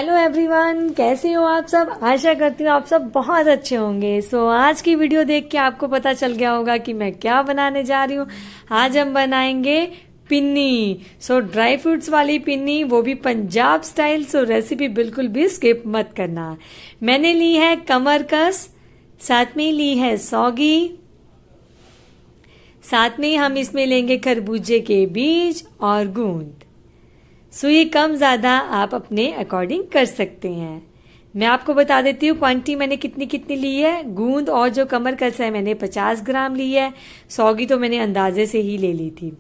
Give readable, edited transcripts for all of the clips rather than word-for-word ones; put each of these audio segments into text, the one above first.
Hello everyone, कैसे हो आप सब। आशा करती हूँ आप सब बहुत अच्छे होंगे। आज की वीडियो देख के आपको पता चल गया होगा कि मैं क्या बनाने जा रही हूँ। आज हम बनाएंगे पिन्नी। ड्राई फ्रूट्स वाली पिन्नी, वो भी पंजाब स्टाइल। रेसिपी बिल्कुल भी स्किप मत करना। मैंने ली है कमरकस, साथ में ली है सौगी, साथ में हम इसमें लेंगे खरबूजे के बीज और गूंद। ये कम ज़्यादा आप अपने अकॉर्डिंग कर सकते हैं। मैं आपको बता देती हूँ क्वांटिटी मैंने कितनी कितनी ली है। गूंद और जो कमरकस है मैंने 50 ग्राम ली है। सौगी तो मैंने अंदाजे से ही ले ली थी।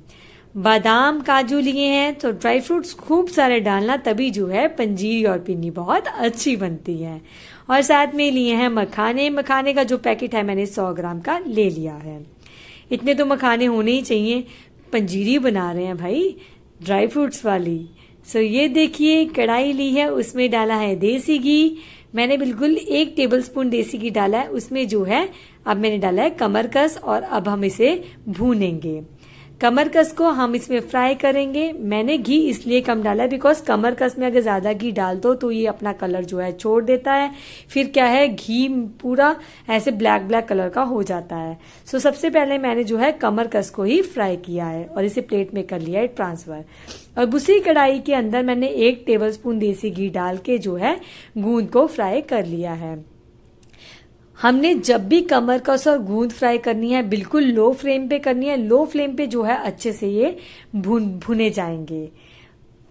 बादाम काजू लिए हैं। तो ड्राई फ्रूट्स खूब सारे डालना, तभी जो है पंजीरी और पिन्नी बहुत अच्छी बनती है। और साथ में लिए हैं मखाने। मखाने का जो पैकेट है मैंने 100 ग्राम का ले लिया है। इतने तो मखाने होने ही चाहिए, पंजीरी बना रहे हैं भाई ड्राई फ्रूट्स वाली। ये देखिए कढ़ाई ली है, उसमें डाला है देसी घी। मैंने बिल्कुल 1 टेबलस्पून देसी घी डाला है। उसमें जो है अब मैंने डाला है कमरकस और अब हम इसे भूनेंगे। कमरकस को हम इसमें फ्राई करेंगे। मैंने घी इसलिए कम डाला है बिकॉज कमरकस में अगर ज्यादा घी डाल दो तो ये अपना कलर जो है छोड़ देता है, फिर क्या है घी पूरा ऐसे ब्लैक ब्लैक कलर का हो जाता है। सबसे पहले मैंने जो है कमरकस को ही फ्राई किया है और इसे प्लेट में कर लिया है ट्रांसफर। और उसी कढ़ाई के अंदर मैंने 1 टेबलस्पून देसी घी डाल के जो है गूंद को फ्राई कर लिया है। हमने जब भी कमरकस और गूंद फ्राई करनी है बिल्कुल लो फ्लेम पे करनी है। लो फ्लेम पे जो है अच्छे से ये भुने जाएंगे।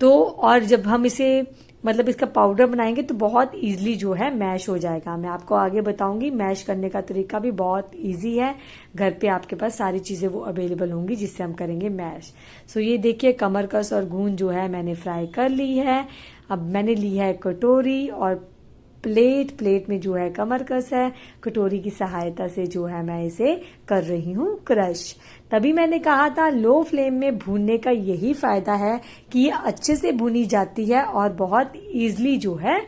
और जब हम इसे मतलब इसका पाउडर बनाएंगे तो बहुत इजीली जो है मैश हो जाएगा। मैं आपको आगे बताऊंगी मैश करने का तरीका भी बहुत इजी है। घर पे आपके पास सारी चीजें वो अवेलेबल होंगी जिससे हम करेंगे मैश। ये देखिए कमरकस और गूंद जो है मैंने फ्राई कर ली है। अब मैंने ली है कटोरी और प्लेट में जो है कमरकस है। कटोरी की सहायता से जो है मैं इसे कर रही हूँ क्रश। तभी मैंने कहा था लो फ्लेम में भूनने का यही फायदा है कि ये अच्छे से भुनी जाती है और बहुत इजीली जो है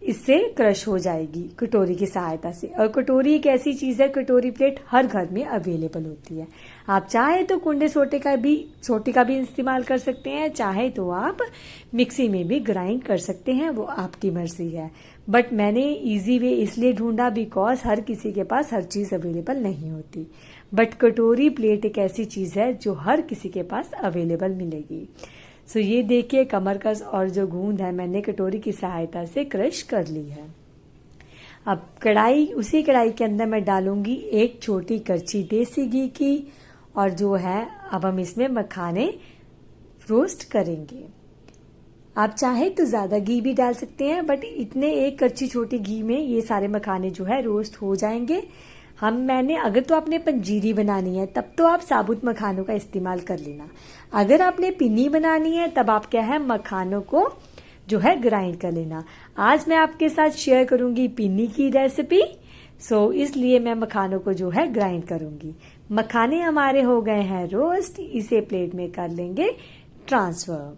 इससे क्रश हो जाएगी कटोरी की सहायता से। और कटोरी एक ऐसी चीज है, कटोरी प्लेट हर घर में अवेलेबल होती है। आप चाहे तो कुंडे सोटे का भी इस्तेमाल कर सकते हैं, चाहे तो आप मिक्सी में भी ग्राइंड कर सकते हैं, वो आपकी मर्जी है। बट मैंने इजी वे इसलिए ढूंढा बिकॉज हर किसी के पास हर चीज अवेलेबल नहीं होती। बट कटोरी प्लेट एक ऐसी चीज है जो हर किसी के पास अवेलेबल मिलेगी। ये देखिए कमरकस और जो गूंद है मैंने कटोरी की सहायता से क्रश कर ली है। अब उसी कढ़ाई के अंदर मैं डालूंगी 1 छोटी करछी देसी घी की और जो है अब हम इसमें मखाने रोस्ट करेंगे। आप चाहे तो ज्यादा घी भी डाल सकते हैं, बट इतने 1 करछी छोटी घी में ये सारे मखाने जो है रोस्ट हो जाएंगे। अगर तो आपने पंजीरी बनानी है तब तो आप साबुत मखानों का इस्तेमाल कर लेना। अगर आपने पिन्नी बनानी है तब आप क्या है मखानों को जो है ग्राइंड कर लेना। आज मैं आपके साथ शेयर करूंगी पिन्नी की रेसिपी, इसलिए मैं मखानों को जो है ग्राइंड करूंगी। मखाने हमारे हो गए हैं रोस्ट, इसे प्लेट में कर लेंगे ट्रांसफर।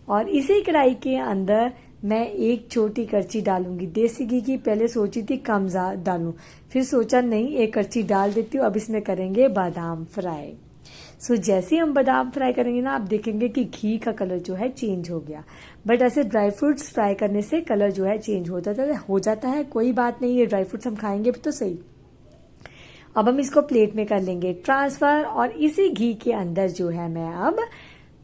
और इसी कढ़ाई के अंदर मैं 1 छोटी करछी डालूंगी देसी घी की। पहले सोची थी कम डालूं, फिर सोचा नहीं 1 करछी डाल देती हूँ। अब इसमें करेंगे बादाम फ्राई। जैसे हम बादाम फ्राई करेंगे ना, आप देखेंगे कि घी का कलर जो है चेंज हो गया। बट ऐसे ड्राई फ्रूट्स फ्राई करने से कलर जो है चेंज हो जाता है। कोई बात नहीं, ये ड्राई फ्रूट्स हम खाएंगे तो सही। अब हम इसको प्लेट में कर लेंगे ट्रांसफर और इसी घी के अंदर जो है मैं अब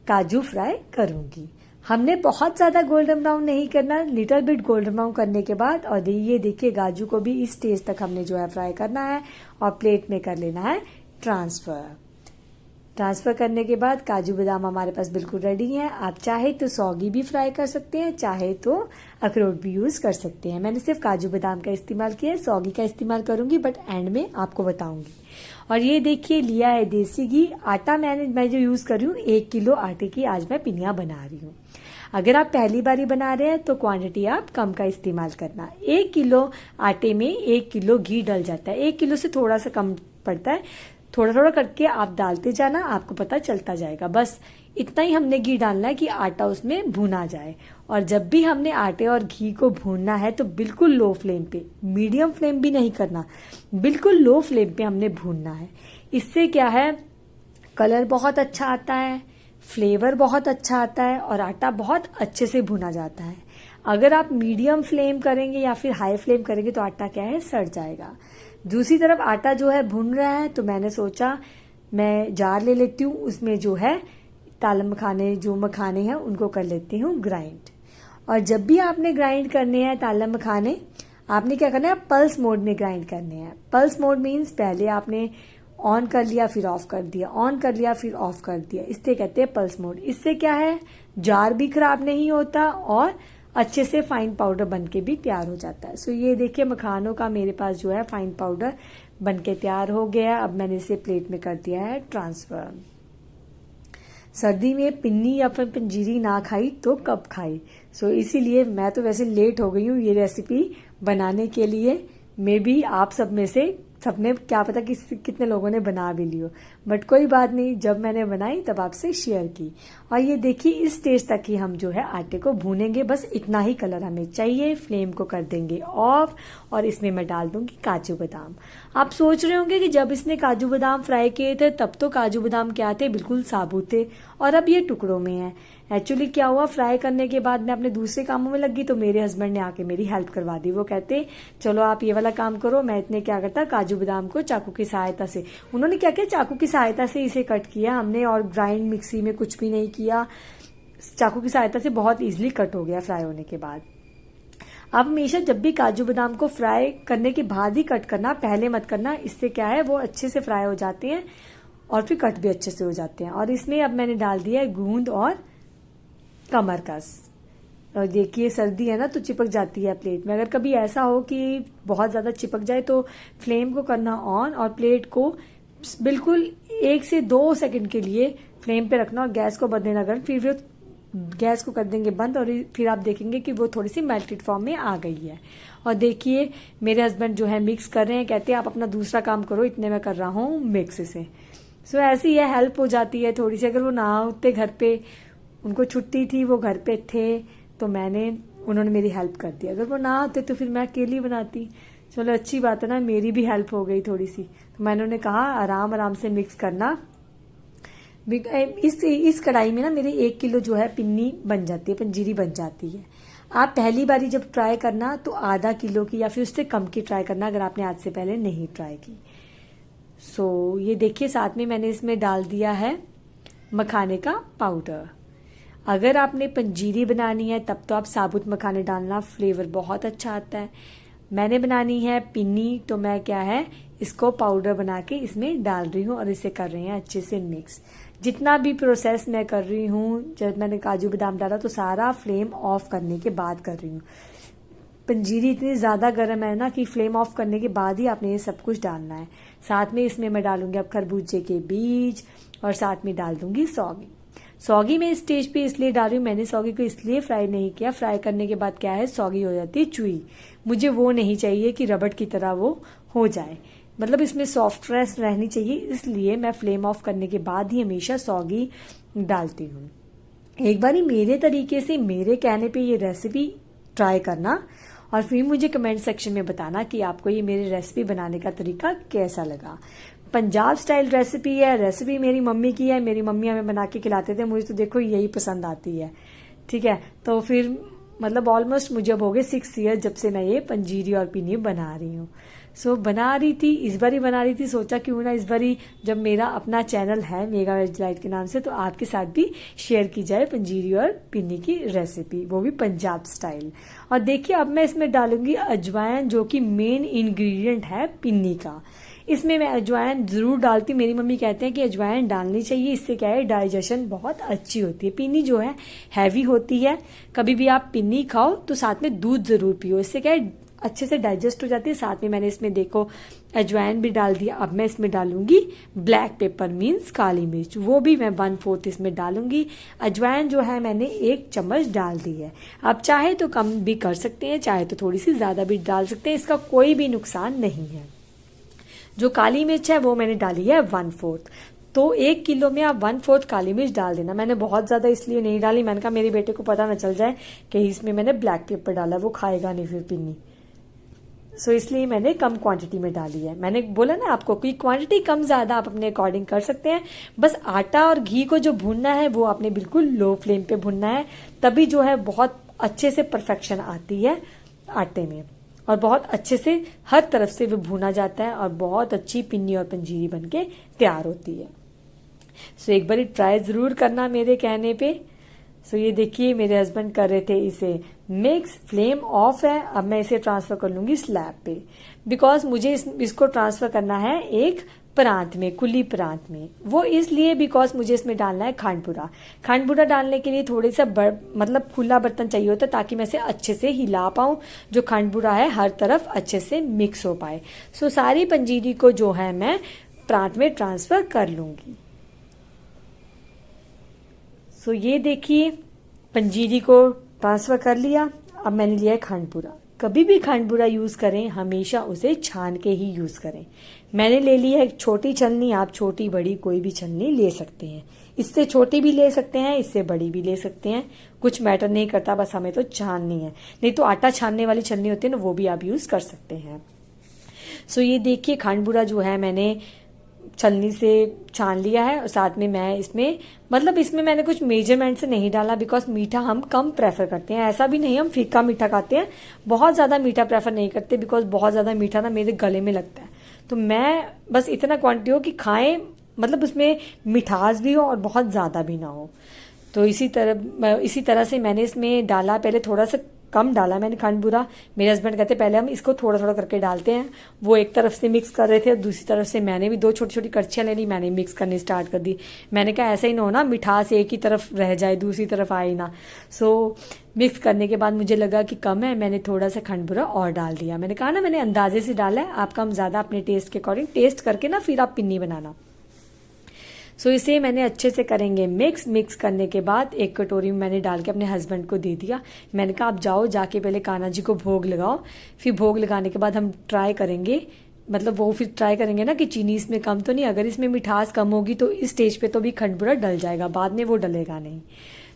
काजू फ्राई करूंगी। हमने बहुत ज्यादा गोल्डन ब्राउन नहीं करना, लिटिल बिट गोल्डन ब्राउन करने के बाद और ये देखिए काजू को भी इस स्टेज तक हमने जो है फ्राई करना है और प्लेट में कर लेना है ट्रांसफर करने के बाद काजू बादाम हमारे पास बिल्कुल रेडी हैं। आप चाहे तो सौगी भी फ्राई कर सकते हैं, चाहे तो अखरोट भी यूज कर सकते हैं। मैंने सिर्फ काजू बादाम का इस्तेमाल किया है, सौगी का इस्तेमाल करूंगी बट एंड में आपको बताऊंगी। और ये देखिए लिया है देसी घी। आटा मैं जो यूज कर रही हूँ 1 किलो आटे की आज मैं पिन्नियां बना रही हूँ। अगर आप पहली बारी बना रहे हैं तो क्वांटिटी आप कम का इस्तेमाल करना। 1 किलो आटे में 1 किलो घी डल जाता है। 1 किलो से थोड़ा सा कम पड़ता है। थोड़ा थोड़ा करके आप डालते जाना, आपको पता चलता जाएगा। बस इतना ही हमने घी डालना है कि आटा उसमें भुना जाए। और जब भी हमने आटे और घी को भूनना है तो बिल्कुल लो फ्लेम पे, मीडियम फ्लेम भी नहीं करना, बिल्कुल लो फ्लेम पे हमने भूनना है। इससे क्या है कलर बहुत अच्छा आता है, फ्लेवर बहुत अच्छा आता है और आटा बहुत अच्छे से भुना जाता है। अगर आप मीडियम फ्लेम करेंगे या फिर हाई फ्लेम करेंगे तो आटा क्या है, सड़ जाएगा। दूसरी तरफ आटा जो है भुन रहा है, तो मैंने सोचा मैं जार ले लेती हूँ, उसमें जो है तालम मखाने जो मखाने हैं उनको कर लेती हूँ ग्राइंड। और जब भी आपने ग्राइंड करने हैं तालम मखाने, आपने क्या करना है, पल्स मोड में ग्राइंड करने हैं। पल्स मोड मीन्स पहले आपने ऑन कर लिया फिर ऑफ कर दिया, ऑन कर लिया फिर ऑफ कर दिया, इससे कहते हैं पल्स मोड। इससे क्या है, जार भी खराब नहीं होता और अच्छे से फाइन पाउडर बनके भी तैयार हो जाता है। सो ये देखिए मखानों का मेरे पास जो है फाइन पाउडर बनके तैयार हो गया। अब मैंने इसे प्लेट में कर दिया है ट्रांसफर। सर्दी में पिन्नी या फिर पंजीरी ना खाई तो कब खाई। सो इसीलिए मैं तो वैसे लेट हो गई हूँ ये रेसिपी बनाने के लिए। मे बी आप सब में से सबने क्या पता कि कितने लोगों ने बना भी लियो, बट कोई बात नहीं, जब मैंने बनाई तब आपसे शेयर की। और ये देखिए इस स्टेज तक ही हम जो है आटे को भूनेंगे, बस इतना ही कलर हमें चाहिए। फ्लेम को कर देंगे ऑफ और इसमें मैं डाल दूंगी काजू बादाम। आप सोच रहे होंगे कि जब इसने काजू बादाम फ्राई किए थे तब तो काजू बादाम क्या थे, बिल्कुल साबुत थे, और अब ये टुकड़ों में है। एक्चुअली क्या हुआ, फ्राई करने के बाद मैं अपने दूसरे कामों में लगी तो मेरे हस्बैंड ने आके मेरी हेल्प करवा दी। वो कहते चलो आप ये वाला काम करो, मैं इतने क्या करता काजू बादाम को चाकू की सहायता से, उन्होंने क्या किया चाकू की सहायता से इसे कट किया हमने, और ग्राइंड मिक्सी में कुछ भी नहीं किया, चाकू की सहायता से बहुत इजीली कट हो गया फ्राई होने के बाद। अब हमेशा जब भी काजू बादाम को फ्राई करने के बाद ही कट करना, पहले मत करना, इससे क्या है वो अच्छे से फ्राई हो जाते हैं और फिर कट भी अच्छे से हो जाते हैं। और इसमें अब मैंने डाल दिया है गूंद और कमरकस। और देखिए सर्दी है ना तो चिपक जाती है प्लेट में। अगर कभी ऐसा हो कि बहुत ज्यादा चिपक जाए तो फ्लेम को करना ऑन और प्लेट को बिल्कुल 1 से 2 सेकंड के लिए फ्लेम पे रखना और गैस को बंद नहीं करना। फिर गैस को कर देंगे बंद और फिर आप देखेंगे कि वो थोड़ी सी मेल्टेड फॉर्म में आ गई है। और देखिए मेरे हस्बैंड जो है मिक्स कर रहे हैं, कहते हैं आप अपना दूसरा काम करो, इतने मैं कर रहा हूँ मिक्स से। सो ऐसी है, हेल्प हो जाती है थोड़ी सी। अगर वो ना होते घर पे, उनको छुट्टी थी, वो घर पे थे, तो उन्होंने मेरी हेल्प कर दी। अगर वो ना होते तो फिर मैं अकेली बनाती। चलो अच्छी बात है ना, मेरी भी हेल्प हो गई थोड़ी सी। तो मैंने उन्हें कहा आराम आराम से मिक्स करना। इस कढ़ाई में ना मेरे 1 किलो जो है पिन्नी बन जाती है, पंजीरी बन जाती है। आप पहली बारी जब ट्राई करना तो आधा किलो की या फिर उससे कम की ट्राई करना, अगर आपने आज से पहले नहीं ट्राई की। सो ये देखिए साथ में मैंने इसमें डाल दिया है मखाने का पाउडर। अगर आपने पंजीरी बनानी है तब तो आप साबुत मखाने डालना, फ्लेवर बहुत अच्छा आता है। मैंने बनानी है पिन्नी, तो मैं क्या है इसको पाउडर बना के इसमें डाल रही हूँ और इसे कर रही हैं अच्छे से मिक्स। जितना भी प्रोसेस मैं कर रही हूँ, जब मैंने काजू बादाम डाला तो सारा फ्लेम ऑफ करने के बाद कर रही हूँ। पंजीरी इतनी ज़्यादा गर्म है ना कि फ्लेम ऑफ करने के बाद ही आपने ये सब कुछ डालना है। साथ में इसमें मैं डालूंगी अब खरबूजे के बीज और साथ में डाल दूंगी सौगी। सौगी मैं इस स्टेज पे इसलिए डाल रही हूँ, मैंने सौगी को इसलिए फ्राई नहीं किया, फ्राई करने के बाद क्या है सौगी हो जाती है चुई। मुझे वो नहीं चाहिए कि रबड़ की तरह वो हो जाए, मतलब इसमें सॉफ्टनेस रहनी चाहिए, इसलिए मैं फ्लेम ऑफ करने के बाद ही हमेशा सौगी डालती हूँ। एक बार मेरे तरीके से, मेरे कहने पे ये रेसिपी ट्राई करना और फिर मुझे कमेंट सेक्शन में बताना कि आपको ये मेरी रेसिपी बनाने का तरीका कैसा लगा। पंजाब स्टाइल रेसिपी है, रेसिपी मेरी मम्मी की है, मेरी मम्मी हमें बना के खिलाते थे, मुझे तो देखो यही पसंद आती है। ठीक है, तो फिर मतलब ऑलमोस्ट मुझे अब हो गए 6 ईयर जब से मैं ये पंजीरी और पिन्नी बना रही हूँ। सो बना रही थी, इस बार ही बना रही थी, सोचा क्यों ना इस बार ही जब मेरा अपना चैनल है मेगा वेज डिलाइट के नाम से, तो आपके साथ भी शेयर की जाए पंजीरी और पिन्नी की रेसिपी, वो भी पंजाब स्टाइल। और देखिए अब मैं इसमें डालूंगी अजवाइन, जो कि मेन इंग्रेडिएंट है पिन्नी का। इसमें मैं अजवाइन जरूर डालती, मेरी मम्मी कहते हैं कि अजवाइन डालनी चाहिए, इससे क्या है डाइजेशन बहुत अच्छी होती है। पिन्नी जो है हैवी होती है, कभी भी आप पिन्नी खाओ तो साथ में दूध जरूर पियो, इससे क्या है अच्छे से डाइजेस्ट हो जाती है। साथ में मैंने इसमें देखो अजवाइन भी डाल दिया। अब मैं इसमें डालूंगी ब्लैक पेपर मीन्स काली मिर्च, वो भी मैं 1/4 इसमें डालूंगी। अजवाइन जो है मैंने 1 चम्मच डाल दी है। आप चाहे तो कम भी कर सकते हैं, चाहे तो थोड़ी सी ज्यादा भी डाल सकते हैं, इसका कोई भी नुकसान नहीं है। जो काली मिर्च है वो मैंने डाली है 1/4, तो 1 किलो में आप 1/4 काली मिर्च डाल देना। मैंने बहुत ज्यादा इसलिए नहीं डाली, मैंने कहा मेरे बेटे को पता न चल जाए कि इसमें मैंने ब्लैक पेपर डाला, वो खाएगा नहीं फिर पिन्नी। सो इसलिए मैंने कम क्वांटिटी में डाली है। मैंने बोला ना आपको कि क्वांटिटी कम ज़्यादा आप अपने अकॉर्डिंग कर सकते हैं। बस आटा और घी को जो भूनना है वो आपने बिल्कुल लो फ्लेम पे भूनना है, तभी जो है बहुत अच्छे से परफेक्शन आती है आटे में, और बहुत अच्छे से हर तरफ से वो भूना जाता है और बहुत अच्छी पिन्नी और पंजीरी बनके तैयार होती है। सो एक बार ट्राई ज़रूर करना मेरे कहने पे। सो ये देखिए मेरे हस्बैंड कर रहे थे इसे मिक्स, फ्लेम ऑफ है। अब मैं इसे ट्रांसफ़र कर लूँगी स्लैब पे, बिकॉज मुझे इसको ट्रांसफ़र करना है एक परात में, खुली परात में। वो इसलिए बिकॉज मुझे इसमें डालना है खांडपुरा। खांडपुरा डालने के लिए थोड़ी सा मतलब खुला बर्तन चाहिए होता है, ताकि मैं इसे अच्छे से हिला पाऊँ, जो खांडपुरा है हर तरफ अच्छे से मिक्स हो पाए। सो सारी पंजीरी को जो है मैं परात में ट्रांसफ़र कर लूँगी। सो ये देखिए पंजीरी को ट्रांसफ़र कर लिया। अब मैंने लिया है खांडपुरा। कभी भी खांडपुरा यूज़ करें हमेशा उसे छान के ही यूज़ करें। मैंने ले ली है एक छोटी छलनी, आप छोटी बड़ी कोई भी छलनी ले सकते हैं। इससे छोटी भी ले सकते हैं, इससे बड़ी भी ले सकते हैं, कुछ मैटर नहीं करता, बस हमें तो छाननी है। नहीं तो आटा छानने वाली छलनी होती है ना, वो भी आप यूज़ कर सकते हैं। सो ये देखिए खांडपुरा जो है मैंने छलनी से छान लिया है, और साथ में मैं इसमें मैंने कुछ मेजरमेंट से नहीं डाला, बिकॉज मीठा हम कम प्रेफर करते हैं। ऐसा भी नहीं हम फीका मीठा खाते हैं, बहुत ज़्यादा मीठा प्रेफर नहीं करते, बिकॉज बहुत ज़्यादा मीठा ना मेरे गले में लगता है। तो मैं बस इतना क्वांटिटी हो कि खाएं, मतलब उसमें मिठास भी हो और बहुत ज़्यादा भी ना हो। तो इसी तरह से मैंने इसमें डाला, पहले थोड़ा सा कम डाला मैंने खांडपुरा। मेरे हस्बैंड कहते पहले हम इसको थोड़ा थोड़ा करके डालते हैं। वो एक तरफ से मिक्स कर रहे थे और दूसरी तरफ से मैंने भी 2 छोटी छोटी कड़छियाँ ले ली, मैंने मिक्स करनी स्टार्ट कर दी। मैंने कहा ऐसा ही ना हो ना मिठास एक ही तरफ रह जाए, दूसरी तरफ आए ना। सो मिक्स करने के बाद मुझे लगा कि कम है, मैंने थोड़ा सा खांडपुरा और डाल दिया। मैंने कहा ना मैंने अंदाजे से डाला है, आप कम ज़्यादा अपने टेस्ट के अकॉर्डिंग टेस्ट करके ना फिर आप पिन्नी बनाना। सो इसे मैंने अच्छे से करेंगे मिक्स करने के बाद एक कटोरी में मैंने डाल के अपने हस्बैंड को दे दिया। मैंने कहा आप जाओ जाके पहले कान्हा जी को भोग लगाओ, फिर भोग लगाने के बाद हम ट्राई करेंगे, मतलब वो फिर ट्राई करेंगे ना कि चीनी इसमें कम तो नहीं, अगर इसमें मिठास कम होगी तो इस स्टेज पे तो भी खांडपुरा डल जाएगा, बाद में वो डलेगा नहीं।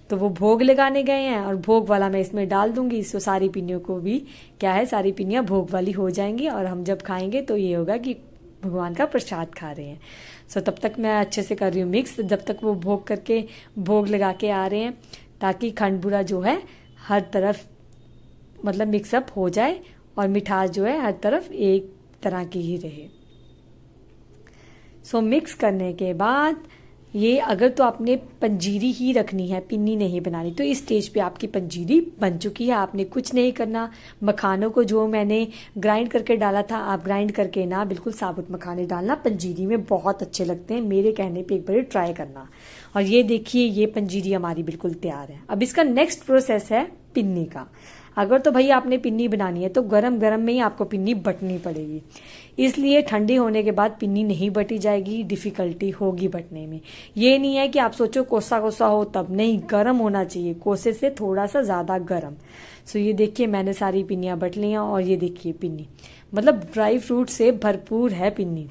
तो वो भोग लगाने गए हैं और भोग वाला मैं इसमें डाल दूंगी। सो सारी पिन्नियों को भी क्या है, सारी पिन्नियाँ भोग वाली हो जाएंगी और हम जब खाएंगे तो ये होगा कि भगवान का प्रसाद खा रहे हैं। सो तब तक मैं अच्छे से कर रही हूँ मिक्स, जब तक वो भोग लगा के आ रहे हैं, ताकि खांडपुरा जो है हर तरफ मतलब मिक्सअप हो जाए और मिठास जो है हर तरफ एक तरह की ही रहे। सो मिक्स करने के बाद ये अगर तो आपने पंजीरी ही रखनी है, पिन्नी नहीं बनानी, तो इस स्टेज पे आपकी पंजीरी बन चुकी है। आपने कुछ नहीं करना। मखानों को जो मैंने ग्राइंड करके डाला था, आप ग्राइंड करके ना बिल्कुल साबुत मखाने डालना, पंजीरी में बहुत अच्छे लगते हैं, मेरे कहने पे एक बार ट्राई करना। और ये देखिए ये पंजीरी हमारी बिल्कुल तैयार है। अब इसका नेक्स्ट प्रोसेस है पिन्नी का। अगर तो भाई आपने पिन्नी बनानी है तो गरम गरम में ही आपको पिन्नी बटनी पड़ेगी, इसलिए ठंडी होने के बाद पिन्नी नहीं बटी जाएगी, डिफिकल्टी होगी बटने में। ये नहीं है कि आप सोचो कोसा कोसा हो तब, नहीं, गरम होना चाहिए, कोसे से थोड़ा सा ज़्यादा गरम। सो ये देखिए मैंने सारी पिन्नियाँ बट ली हैं और ये देखिए पिन्नी मतलब ड्राई फ्रूट से भरपूर है पिन्नी।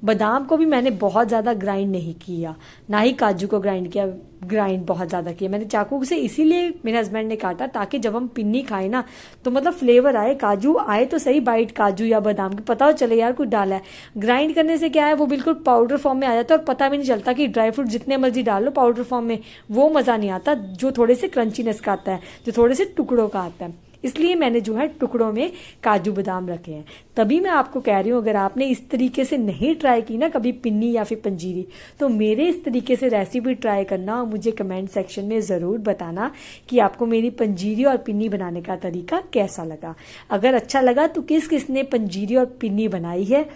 बादाम को भी मैंने बहुत ज़्यादा ग्राइंड नहीं किया, ना ही काजू को ग्राइंड बहुत ज़्यादा किया। मैंने चाकू से इसीलिए मेरे हस्बैंड ने काटा ताकि जब हम पिन्नी खाएं ना तो मतलब फ्लेवर आए, काजू आए तो सही, बाइट काजू या बादाम की पता हो चले यार कुछ डाला है। ग्राइंड करने से क्या है वो बिल्कुल पाउडर फॉर्म में आ जाता है और पता भी नहीं चलता कि ड्राई फ्रूट जितने मर्जी डाल लो पाउडर फॉर्म में, वो मज़ा नहीं आता जो थोड़े से क्रंचीनेस का आता है, जो थोड़े से टुकड़ों का आता है। इसलिए मैंने जो है टुकड़ों में काजू बादाम रखे हैं। तभी मैं आपको कह रही हूँ अगर आपने इस तरीके से नहीं ट्राई की ना कभी पिन्नी या फिर पंजीरी, तो मेरे इस तरीके से रेसिपी ट्राई करना और मुझे कमेंट सेक्शन में ज़रूर बताना कि आपको मेरी पंजीरी और पिन्नी बनाने का तरीका कैसा लगा। अगर अच्छा लगा तो किस किस ने पंजीरी और पिन्नी बनाई है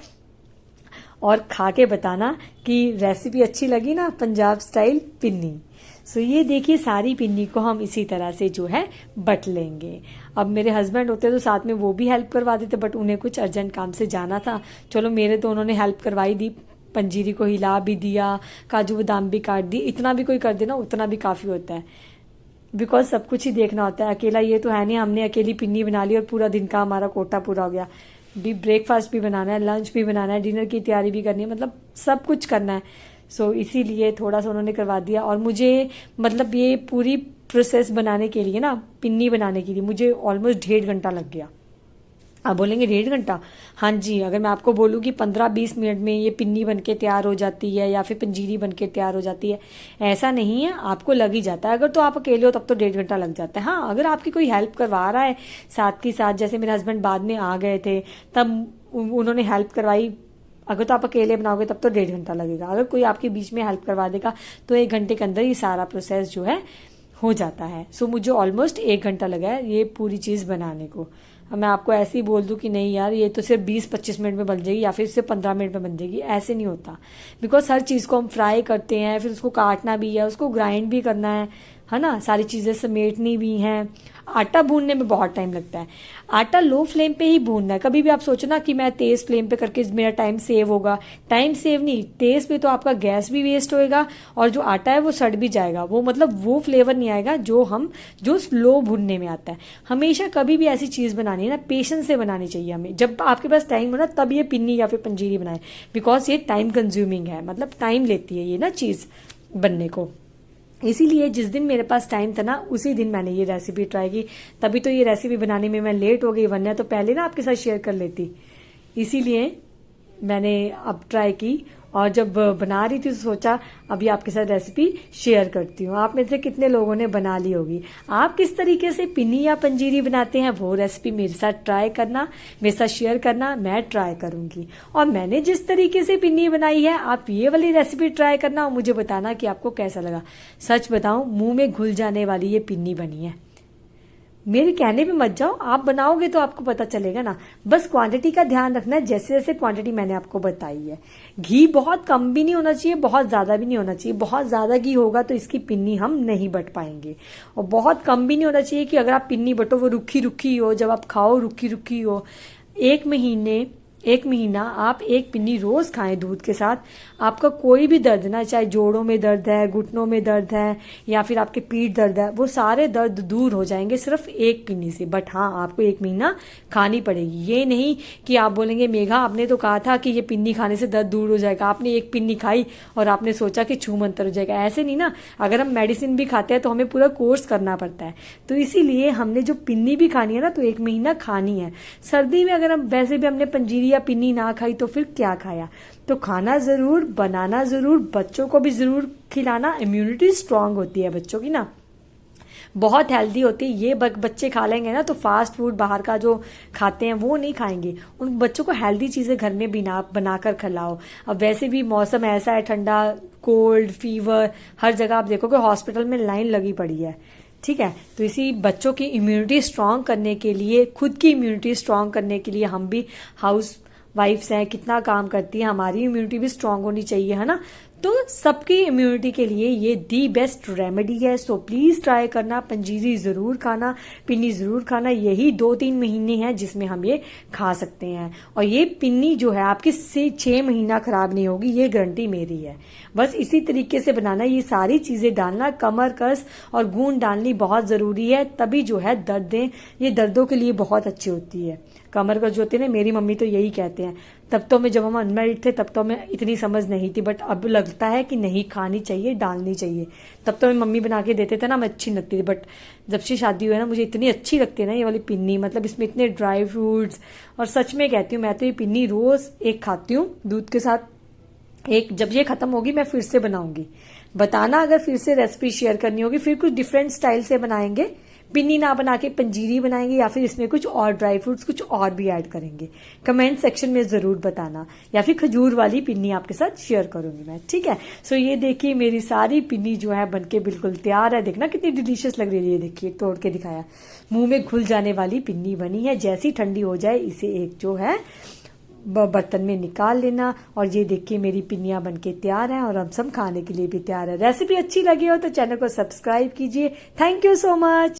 और खा के बताना कि रेसिपी अच्छी लगी ना, पंजाब स्टाइल पिन्नी। सो ये देखिए सारी पिन्नी को हम इसी तरह से जो है बट लेंगे। अब मेरे हस्बैंड होते तो साथ में वो भी हेल्प करवा देते, बट उन्हें कुछ अर्जेंट काम से जाना था। चलो मेरे तो उन्होंने हेल्प करवाई दी, पंजीरी को हिला भी दिया, काजू बादाम भी काट दी। इतना भी कोई कर देना उतना भी काफ़ी होता है, बिकॉज सब कुछ ही देखना होता है। अकेला ये तो है नहीं हमने अकेली पिन्नी बना ली और पूरा दिन का हमारा कोटा पूरा हो गया। भी ब्रेकफास्ट भी बनाना है, लंच भी बनाना है, डिनर की तैयारी भी करनी है, मतलब सब कुछ करना है। सो इसीलिए थोड़ा सा उन्होंने करवा दिया। और मुझे मतलब ये पूरी प्रोसेस बनाने के लिए ना, पिन्नी बनाने के लिए मुझे ऑलमोस्ट 1.5 घंटा लग गया। आप बोलेंगे 1.5 घंटा। हाँ जी, अगर मैं आपको बोलूँ कि 15-20 मिनट में ये पिन्नी बन के तैयार हो जाती है या फिर पंजीरी बन के तैयार हो जाती है, ऐसा नहीं है, आपको लग ही जाता है। अगर तो आप अकेले हो तब तो 1.5 घंटा लग जाता है। हाँ, अगर आपकी कोई हेल्प करवा रहा है साथ के साथ, जैसे मेरे हस्बैंड बाद में आ गए थे तब उन्होंने हेल्प करवाई, अगर तो आप अकेले बनाओगे तब तो 1.5 घंटा लगेगा। अगर कोई आपके बीच में हेल्प करवा देगा तो 1 घंटे के अंदर ये सारा प्रोसेस जो है हो जाता है। सो मुझे ऑलमोस्ट 1 घंटा लगा है ये पूरी चीज़ बनाने को। अब मैं आपको ऐसे ही बोल दूं कि नहीं यार ये तो सिर्फ 20-25 मिनट में बन जाएगी या फिर सिर्फ 15 मिनट में बन जाएगी, ऐसे नहीं होता। बिकॉज हर चीज़ को हम फ्राई करते हैं, फिर उसको काटना भी है, उसको ग्राइंड भी करना है ना, सारी चीज़ें समेटनी भी हैं। आटा भूनने में बहुत टाइम लगता है। आटा लो फ्लेम पे ही भूनना है। कभी भी आप सोचो ना कि मैं तेज फ्लेम पे करके मेरा टाइम सेव होगा, टाइम सेव नहीं, तेज पे तो आपका गैस भी वेस्ट होएगा और जो आटा है वो सड़ भी जाएगा, वो मतलब वो फ्लेवर नहीं आएगा जो स्लो भूनने में आता है। हमेशा कभी भी ऐसी चीज़ बनानी है ना, पेशेंस से बनानी चाहिए हमें। जब आपके पास टाइम हो ना तब ये पिन्नी या फिर पंजीरी बनाए, बिकॉज ये टाइम कंज्यूमिंग है, मतलब टाइम लेती है ये ना चीज़ बनने को। इसीलिए जिस दिन मेरे पास टाइम था ना उसी दिन मैंने ये रेसिपी ट्राई की, तभी तो ये रेसिपी बनाने में मैं लेट हो गई, वरना तो पहले ना आपके साथ शेयर कर लेती। इसीलिए मैंने अब ट्राई की और जब बना रही थी तो सोचा अभी आपके साथ रेसिपी शेयर करती हूँ। आप में से कितने लोगों ने बना ली होगी? आप किस तरीके से पिन्नी या पंजीरी बनाते हैं वो रेसिपी मेरे साथ ट्राई करना, मेरे साथ शेयर करना, मैं ट्राई करूंगी। और मैंने जिस तरीके से पिन्नी बनाई है आप ये वाली रेसिपी ट्राई करना और मुझे बताना कि आपको कैसा लगा। सच बताऊं, मुंह में घुल जाने वाली ये पिन्नी बनी है। मेरे कहने पे मत जाओ, आप बनाओगे तो आपको पता चलेगा ना। बस क्वांटिटी का ध्यान रखना है, जैसे जैसे क्वांटिटी मैंने आपको बताई है। घी बहुत कम भी नहीं होना चाहिए, बहुत ज्यादा भी नहीं होना चाहिए। बहुत ज्यादा घी होगा तो इसकी पिन्नी हम नहीं बट पाएंगे, और बहुत कम भी नहीं होना चाहिए कि अगर आप पिन्नी बटो वो रुखी रुखी हो, जब आप खाओ रुखी रुखी हो। एक महीना आप एक पिन्नी रोज खाएं दूध के साथ, आपका कोई भी दर्द ना, चाहे जोड़ों में दर्द है, घुटनों में दर्द है या फिर आपके पीठ दर्द है, वो सारे दर्द दूर हो जाएंगे सिर्फ एक पिन्नी से। बट हाँ, आपको 1 महीना खानी पड़ेगी। ये नहीं कि आप बोलेंगे मेघा आपने तो कहा था कि ये पिन्नी खाने से दर्द दूर हो जाएगा, आपने एक पिन्नी खाई और आपने सोचा कि छू मंतर हो जाएगा। ऐसे नहीं ना, अगर हम मेडिसिन भी खाते हैं तो हमें पूरा कोर्स करना पड़ता है। तो इसीलिए हमने जो पिन्नी भी खानी है ना तो 1 महीना खानी है। सर्दी में अगर हम वैसे भी हमने पंजीरी या पिन्नी ना खाई तो फिर क्या खाया? तो खाना जरूर, बनाना जरूर, बच्चों को भी जरूर खिलाना। इम्यूनिटी स्ट्रांग होती है बच्चों की ना, बहुत हेल्दी होती है। ये बच्चे खा लेंगे ना तो फास्ट फूड बाहर का जो खाते हैं वो नहीं खाएंगे। उन बच्चों को हेल्दी चीजें घर में बनाकर खिलाओ। अब वैसे भी मौसम ऐसा है, ठंडा, कोल्ड, फीवर, हर जगह आप देखोगे हॉस्पिटल में लाइन लगी पड़ी है। ठीक है, तो इसी बच्चों की इम्यूनिटी स्ट्रांग करने के लिए, खुद की इम्यूनिटी स्ट्रांग करने के लिए हम भी हाउस वाइफ्स हैं, कितना काम करती है, हमारी इम्यूनिटी भी स्ट्रांग होनी चाहिए, है ना। तो सबकी इम्यूनिटी के लिए ये दी बेस्ट रेमेडी है। सो प्लीज ट्राई करना, पंजीरी जरूर खाना, पिन्नी जरूर खाना। यही 2-3 महीने हैं जिसमें हम ये खा सकते हैं। और ये पिन्नी जो है आपकी 6 महीना खराब नहीं होगी, ये गारंटी मेरी है। बस इसी तरीके से बनाना, ये सारी चीजें डालना, कमर कस और गूंद डालनी बहुत जरूरी है, तभी जो है दर्दें, ये दर्दों के लिए बहुत अच्छी होती है। कमर कस जो होती है ना, मेरी मम्मी तो यही कहते हैं। तब तो मैं, जब हम अनमैरिड थे तब तो मैं इतनी समझ नहीं थी, बट अब लगता है कि नहीं, खानी चाहिए, डालनी चाहिए। तब तो मैं मम्मी बना के देते थे ना, मैं अच्छी लगती थी, बट जब से शादी हुई है ना मुझे इतनी अच्छी लगती है ना ये वाली पिन्नी। मतलब इसमें इतने ड्राई फ्रूट्स, और सच में कहती हूँ मैं तो ये पिन्नी रोज एक खाती हूँ दूध के साथ। एक जब ये खत्म होगी मैं फिर से बनाऊंगी। बताना अगर फिर से रेसिपी शेयर करनी होगी, फिर कुछ डिफरेंट स्टाइल से बनाएंगे। पिन्नी ना बना के पंजीरी बनाएंगे या फिर इसमें कुछ और ड्राई फ्रूट्स कुछ और भी ऐड करेंगे। कमेंट सेक्शन में जरूर बताना, या फिर खजूर वाली पिन्नी आपके साथ शेयर करूंगी मैं। ठीक है, सो ये देखिए मेरी सारी पिन्नी जो है बनके बिल्कुल तैयार है। देखना कितनी डिलीशियस लग रही है, ये देखिए तोड़ के दिखाया, मुंह में घुल जाने वाली पिन्नी बनी है। जैसी ठंडी हो जाए इसे एक जो है बर्तन में निकाल लेना। और ये देखिए मेरी पिन्नियां बनके तैयार हैं और हम सब खाने के लिए भी तैयार है। रेसिपी अच्छी लगी हो तो चैनल को सब्सक्राइब कीजिए। Thank you so much.